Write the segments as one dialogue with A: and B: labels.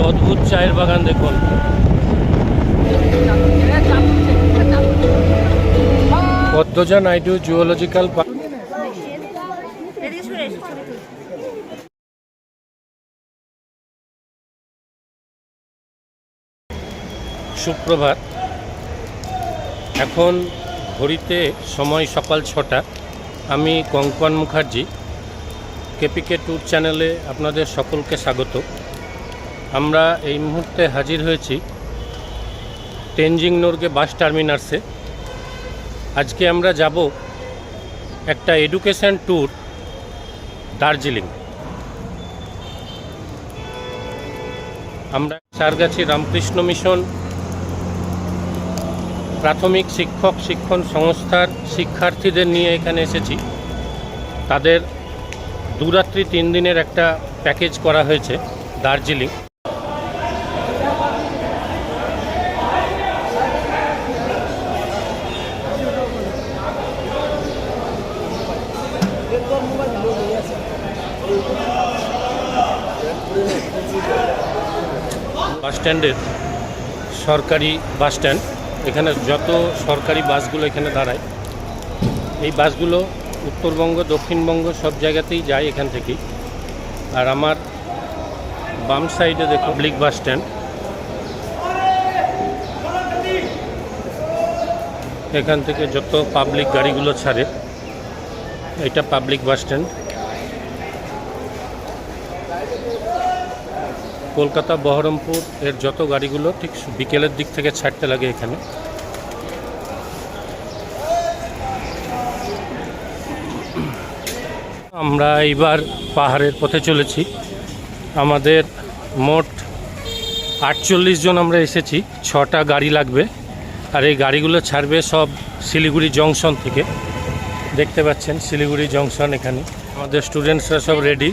A: অদ্ভুত চায়ের বাগান দেখুন। Padmaja Naidu zoological park. সুপ্রভাত। এখন ঘড়িতে সময় সকাল 6টা। আমি কঙ্কন মুখার্জি, কেপিকে ট্যুর চ্যানেলে আপনাদের সকলকে স্বাগত। আমরা এই মুহূর্তে হাজির হয়েছি তেনজিং নোরগে বাস টার্মিনাসে। আজকে আমরা যাব একটা এডুকেশন ট্যুর দার্জিলিং। আমরা সারগাছি রামকৃষ্ণ মিশন প্রাথমিক শিক্ষণ সংস্থার শিক্ষার্থীদের নিয়ে এখানে এসেছি। তাদের 2 রাত্রি 3 দিনের একটা প্যাকেজ করা হয়েছে দার্জিলিং। বাস স্ট্যান্ডের সরকারি বাস স্ট্যান্ড। এখানে যত সরকারি বাসগুলো এখানে দাঁড়ায়, এই বাসগুলো উত্তরবঙ্গ দক্ষিণবঙ্গ সব জায়গাতেই যায় এখান থেকেই। আর আমার বাম সাইডে দেখো পাবলিক বাস স্ট্যান্ড। এখান থেকে যত পাবলিক গাড়িগুলো ছাড়ে, এটা public bus stand. Kolkata Baharampur এর যত গাড়িগুলো ঠিক বিকেলের দিক থেকে ছাড়তে লাগে এখানে। আমরা এইবার পাহাড়ের পথে চলেছি। আমাদের মোট 48 জন আমরা এসেছি। 6টা গাড়ি লাগবে। আর এই গাড়িগুলো ছাড়বে সব শিলিগুড়ি জংশন থেকে। দেখতে পাচ্ছেন শিলিগুড়ি জংশন। এখানে আমাদের স্টুডেন্টসরা সব রেডি।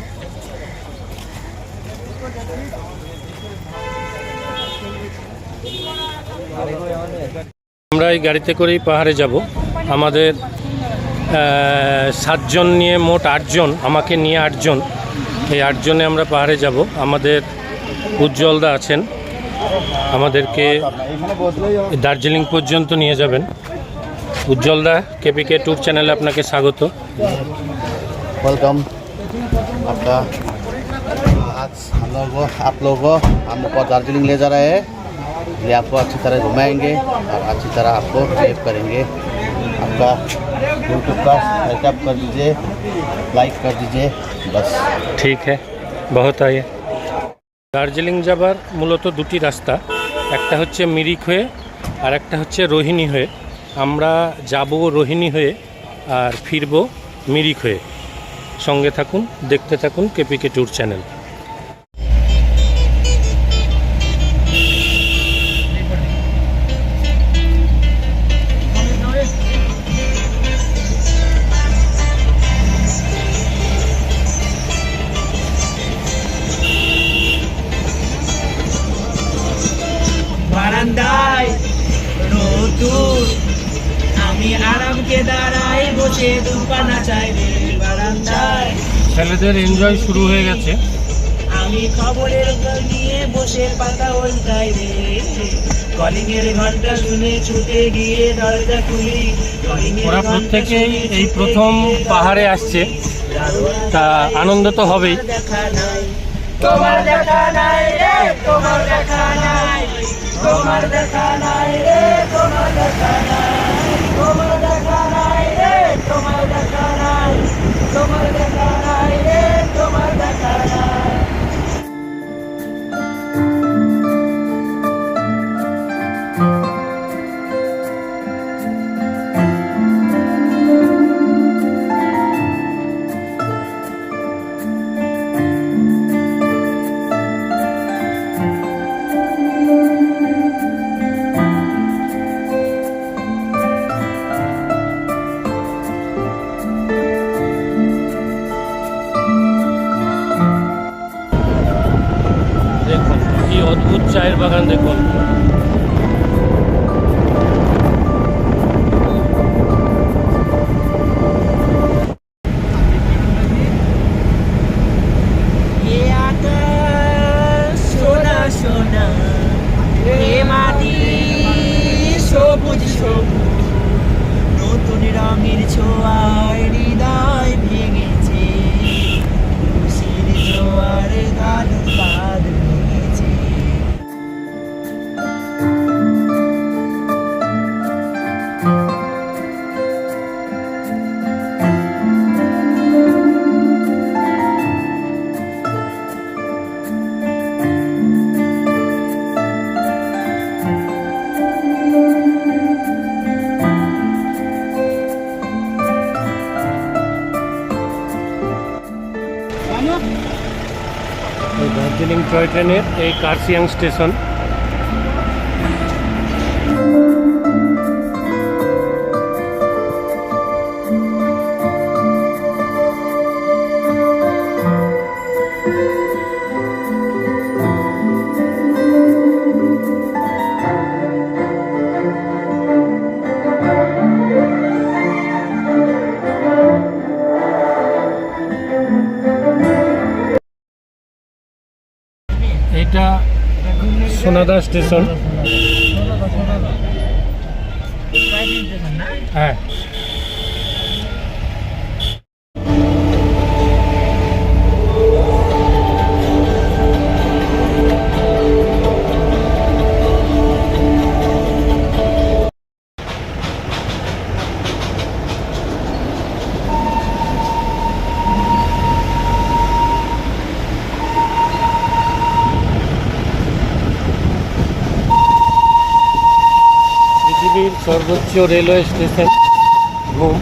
A: আমরা এই গাড়িতে করেই পাহাড়ে যাব। আমাদের 7 জন নিয়ে মোট 8 জন, আমাকে নিয়ে 8 জন। এই 8 জনে আমরা পাহাড়ে যাব। আমাদের উজ্জ্বলদা আছেন, আমাদেরকে দার্জিলিং পর্যন্ত নিয়ে যাবেন। উজ্জ্বলদা, কেপিকে ট্যুর চ্যানেলে আপনাকে স্বাগত।
B: वेलकम आपका। आज आप लोगों को हमको दार्जिलिंग ले जा रहे हैं। ये आपको अच्छी तरह घुमाएंगे और अच्छी तरह आपको सेव करेंगे। आपका यूट्यूब का सेटअप कर दीजिए, लाइक कर दीजिए, बस।
A: ঠিক है, बहुत आइए। দার্জিলিং যাবার মূলত 2টি রাস্তা, একটা হচ্ছে মিরিক হয়ে আর একটা হচ্ছে রোহিণী হয়ে। আমরা যাব রোহিণী হয়ে আর ফিরব মিরিক হয়ে। সঙ্গে থাকুন, দেখতে থাকুন কেপিকে ট্যুর চ্যানেল।
C: বারান্দায় রোদুর, আমি আরামকে দাঁড়াই বসে দুপানা চাই রে বারান্দায়।
A: ছেলেদের এনজয় শুরু হয়ে গেছে।
C: আমি খবরের নিয়ে বসে পাতা উল্টাই রে, কলিং এর ঘন্টা শুনে ছুটে গিয়ে দরজা খুলি।
A: ওরা প্রত্যেকেই এই প্রথম পাহাড়ে আসছে, তা আনন্দ তো হবেই।
C: দেখা নাই তোমার, দেখা নাই রে তোমার, দেখা নাই তোমার, দেখা নাই রে তোমার, দেখা নাই তোমার, দেখা নাই রে তোমার, দেখা নাই তোমার, দেখা নাই রে তোমার, দেখা নাই।
A: অদ্ভুত চায়ের বাগান দেখুন।
C: ये आकाश सोना
A: দার্জিলিং টয় ট্রেনের এই কার্সিয়াং স্টেশন। এটা সোনাদা স্টেশন। হ্যাঁ, পৃথিবীর সর্বোচ্চ রেলওয়ে স্টেশন ঘুম।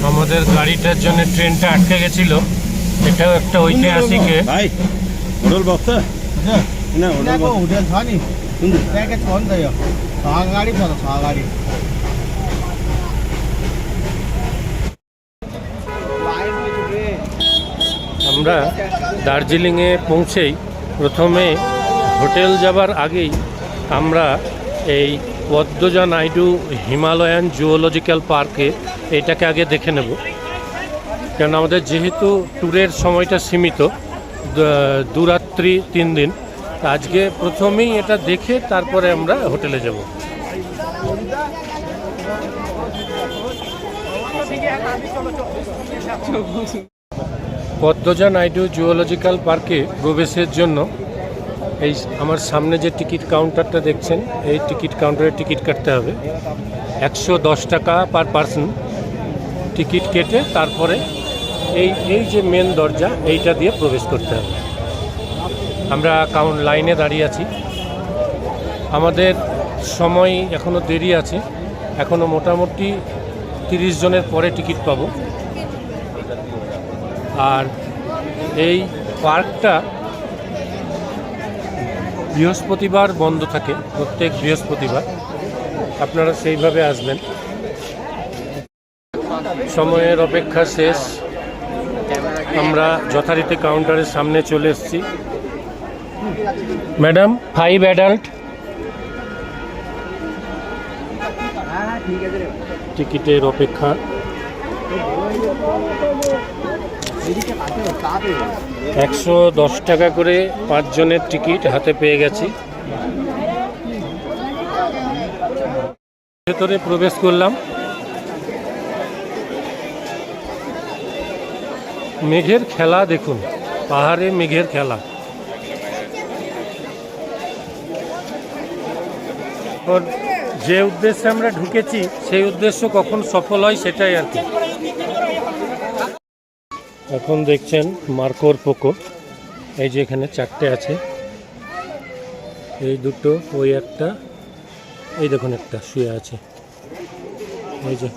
A: আমাদের গাড়িটার জন্য ট্রেনটা আটকে গেছিল। এটাও একটা ঐতিহাসিক
D: भाइ होटल बस्छ होइन होटल
B: त्यहाँको होटेल छ नि प्याकेज छ नि त यो छ गाडी छ त छ गाडी
A: আমরা দার্জিলিংয়ে পৌঁছেই প্রথমে হোটেল যাবার আগেই আমরা এই পদ্মজা নাইডু হিমালয়ান জুওলজিক্যাল পার্কে এটাকে আগে দেখে নেব, কারণ আমাদের যেহেতু ট্যুরের সময়টা সীমিত, দুরাত্রি 3 দিন, আজকে প্রথমেই এটা দেখে তারপরে আমরা হোটেলে যাব। পদ্মজা নাইডু জুওলজিক্যাল পার্কে প্রবেশের জন্য এই আমার সামনে যে টিকিট কাউন্টারটা দেখছেন, এই টিকিট কাউন্টারে টিকিট কাটতে হবে। 110 টাকা পার পার্সন টিকিট কেটে তারপরে এই যে মেন দরজা এইটা দিয়ে প্রবেশ করতে হবে। আমরা লাইনে দাঁড়িয়ে আছি। আমাদের সময় এখনও দেরি আছে, এখনও মোটামুটি 30 জনের পরে টিকিট পাবো। আর এই পার্কটা বৃহস্পতিবার বন্ধ থাকে, প্রত্যেক বৃহস্পতিবার। আপনারা সেইভাবে আসবেন। সময়ের অপেক্ষা শেষ, আমরা যথারীতি কাউন্টারের সামনে চলে এসেছি। Madam 5 adult. টিকিটের অপেক্ষা। $110 টাকা করে 5 জনের টিকিট হাতে পেয়ে গেছি। ভেতরে প্রবেশ করলাম। মেঘের খেলা দেখুন, পাহাড়ে মেঘের খেলা। যে উদ্দেশ্যে আমরা ঢুকেছি সেই উদ্দেশ্য কখন সফল হয় সেটাই আর কি। এখন দেখছেন মার্কোর পোকো, এই যে এখানে 4টে আছে, এই দুটো, ওই একটা, এই দেখুন একটা শুয়ে আছে, এই যে।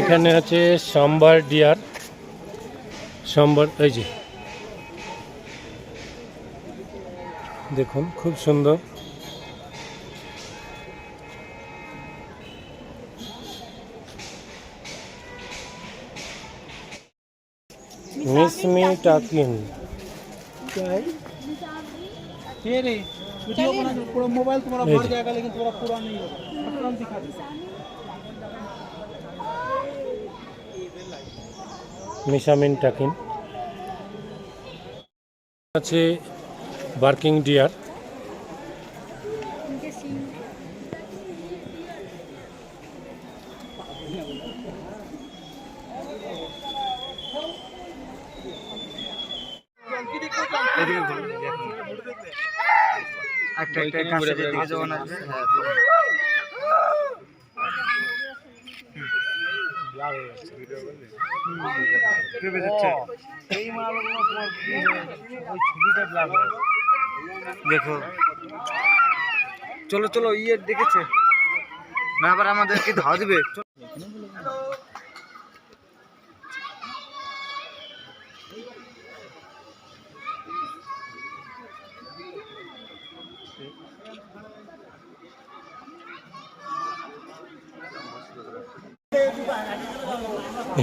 A: এখানে আছে সাম্বার ডিয়ার, সাম্বার, এই যে দেখুন খুব সুন্দর। मिसमी टाकिन
D: वीडियो बना दो, पूरा मोबाइल तुम्हारा भर जाएगा लेकिन तुम्हारा पूरा नहीं होगा। तुरंत दिखा दो।
A: मिशामिन टाकिन আছে বার্কিং ডিয়ার।
E: দেখো চলো চলো ইয়ে দেখেছে না আবার আমাদেরকে ধাওয়া দিবে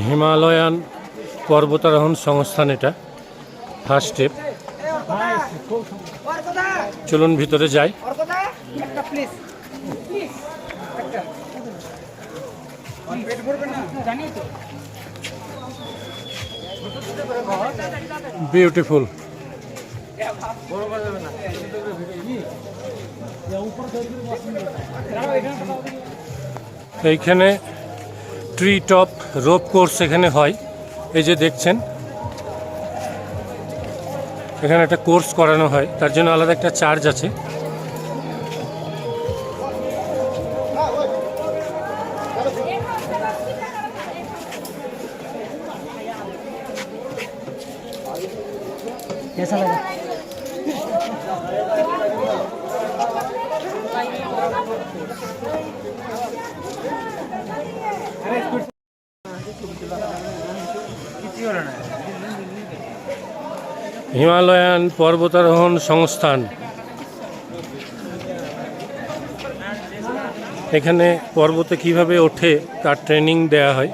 A: হিমালয়ান পর্বতারোহণ সংস্থান, এটা ফার্স্ট স্টেপ। চলুন ভিতরে যাই। বিউটিফুল। এইখানে ট্রি টপ রোপ কোর্স এখানে হয়, এই যে দেখছেন এখানে একটা কোর্স করানো হয়, তার জন্য আলাদা একটা চার্জ আছে। হিমালয়ান পর্বতারোহণ সংস্থান, এখানে পর্বতে কিভাবে ওঠে তার ট্রেনিং দেয়া হয়।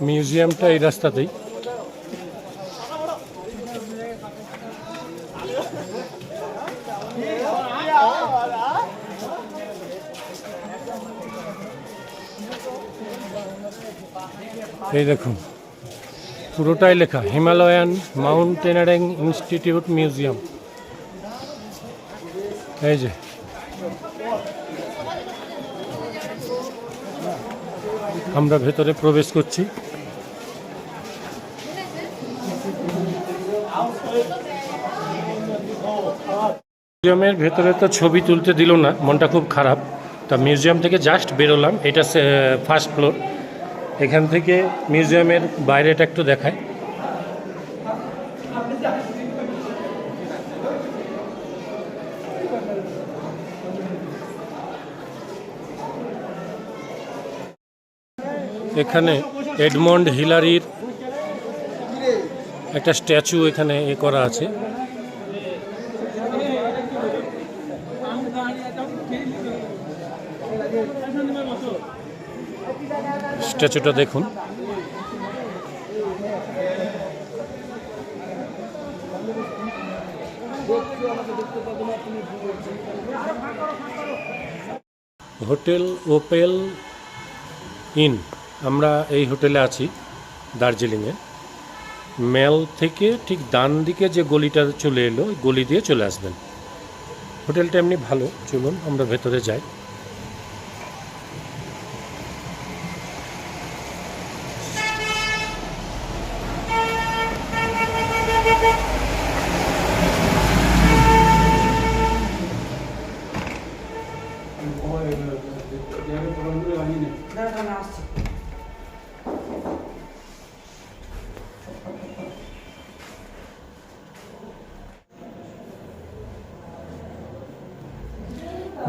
A: মিউজিয়ামটা এই রাস্তাতেই। এই দেখুন পুরোটাই লেখা হিমালয়ান মাউন্টেনারিং ইনস্টিটিউট মিউজিয়াম। এই যে আমরা ভেতরে প্রবেশ করছি। মিউজিয়ামের ভেতরে তো ছবি তুলতে দিল না, মনটা খুব খারাপ। তা মিউজিয়াম থেকে জাস্ট বেরোলাম, এটা ফার্স্ট ফ্লোর। এখান থেকে মিউজিয়ামের বাইরেটা একটু দেখায়। এখানে এডমন্ড হিলারির একটা স্ট্যাচু এখানে করা আছে। স্ট্যাচুটা দেখুন। হোটেল ওপেল ইন, আমরা এই হোটেলে আছি দার্জিলিংয়ে। মেল থেকে ঠিক ডান দিকে যে গলিটা চলে এলো, গলি দিয়ে চলে আসবেন। হোটেলটা এমনি ভালো, চলুন আমরা ভেতরে যাই।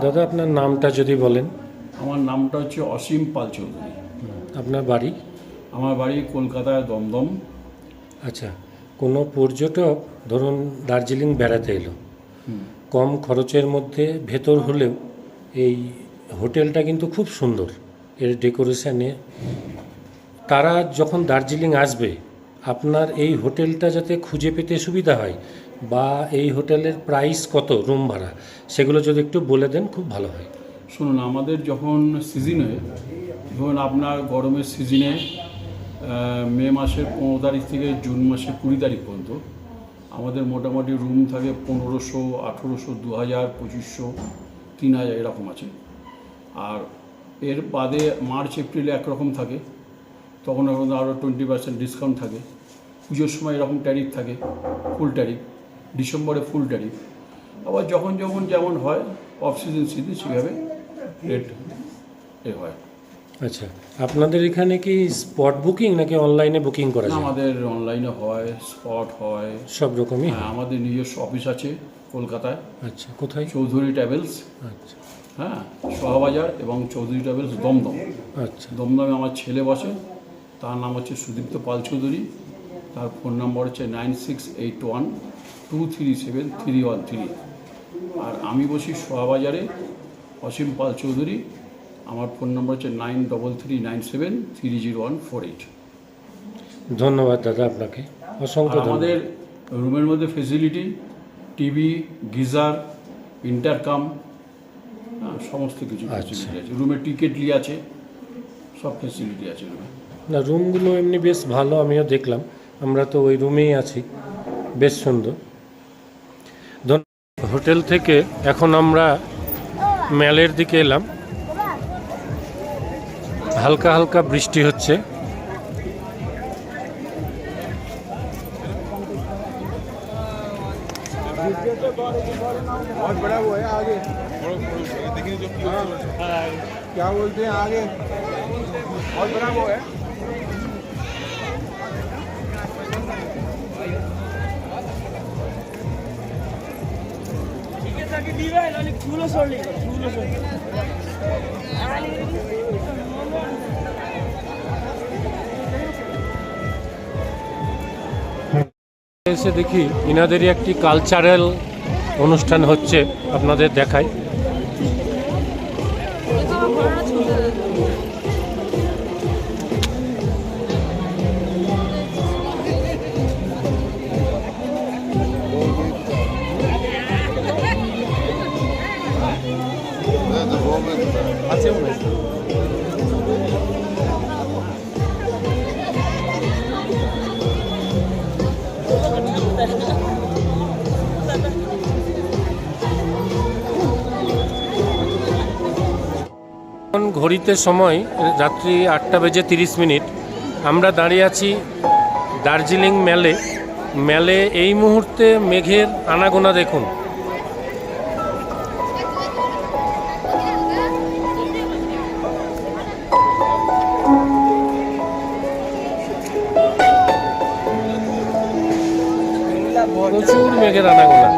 A: দাদা আপনার নামটা যদি বলেন।
F: আমার নামটা হচ্ছে অসীম পাল চৌধুরী।
A: আপনার বাড়ি?
F: আমার বাড়ি কলকাতায় দমদম।
A: আচ্ছা, কোনো পর্যটক ধরুন দার্জিলিং বেড়াতে এলো, কম খরচের মধ্যে ভেতর হলেও এই হোটেলটা কিন্তু খুব সুন্দর, এর ডেকোরেশনে। তারা যখন দার্জিলিং আসবে, আপনার এই হোটেলটা যাতে খুঁজে পেতে সুবিধা হয় বা এই হোটেলের প্রাইস কত রুম ভাড়া সেগুলো যদি একটু বলে দেন খুব ভালো হয়।
F: শুনুন, আমাদের যখন সিজন হয়, ধরুন আপনার গরমের সিজনে মে মাসের 15 তারিখ থেকে জুন মাসের 20 তারিখ পর্যন্ত আমাদের মোটামুটি রুম থাকে 1500, 1800, 2000, 2500, 3000 এরকম আছে। আর এর বাদে মার্চ এপ্রিলে একরকম থাকে, তখন এখন আরও 20% ডিসকাউন্ট থাকে। পুজোর সময় এরকম ট্যারিফ থাকে, ফুল ট্যারিফ। ডিসেম্বরে ফুল ট্যারিফ। আবার যখন যখন যেমন হয় অফ সিজন সেভাবে রেট হয়।
A: আচ্ছা, আপনাদের এখানে কি স্পট বুকিং নাকি অনলাইনে বুকিং করা যায়?
F: আমাদের অনলাইনে হয়, স্পট হয়,
A: সব রকমই।
F: হ্যাঁ, আমাদের নিজস্ব অফিস আছে কলকাতায়।
A: আচ্ছা, কোথায়?
F: চৌধুরী ট্রাভেলস,
A: আচ্ছা
F: হ্যাঁ, সোহাবাজার, এবং চৌধুরী ট্রাভেলস দমদম।
A: আচ্ছা।
F: দমদমে আমার ছেলে বসে, তার নাম হচ্ছে সুদীপ্ত পাল চৌধুরী। তার ফোন নম্বর হচ্ছে 9681237313। আর আমি বসি সোহাবাজারে, অসীম পাল চৌধুরী। আমার ফোন নম্বর হচ্ছে 9339730148।
A: ধন্যবাদ দাদা আপনাকে, অসংখ্য
F: আর আমাদের রুমের মধ্যে ফেসিলিটি টিভি, গিজার, ইন্টারকাম, সমস্ত কিছু ফেসিলিটি আছে। রুমে টিকেটলি আছে, সব ফেসিলিটি আছে রুমে।
A: না, রুমগুলো এমনি বেশ ভালো, আমিও দেখলাম। আমরা তো ওই রুমেই আছি, বেশ সুন্দর। হোটেল থেকে এখন আমরা ম্যালের দিকে এলাম। হালকা হালকা বৃষ্টি হচ্ছে।
D: बहुत बड़ा वो है आगे, क्या बोलते हैं आगे, बहुत बड़ा वो है।
A: এসে দেখি ইনাদেরই একটি কালচারাল অনুষ্ঠান হচ্ছে, আপনাদের দেখাই। ঘড়িতে সময় রাত্রি 8:30। আমরা দাঁড়িয়ে আছি দার্জিলিং ম্যালে। এই মুহূর্তে মেঘের আনাগোনা দেখুন। প্রচুর মেঘের আনাগোনা।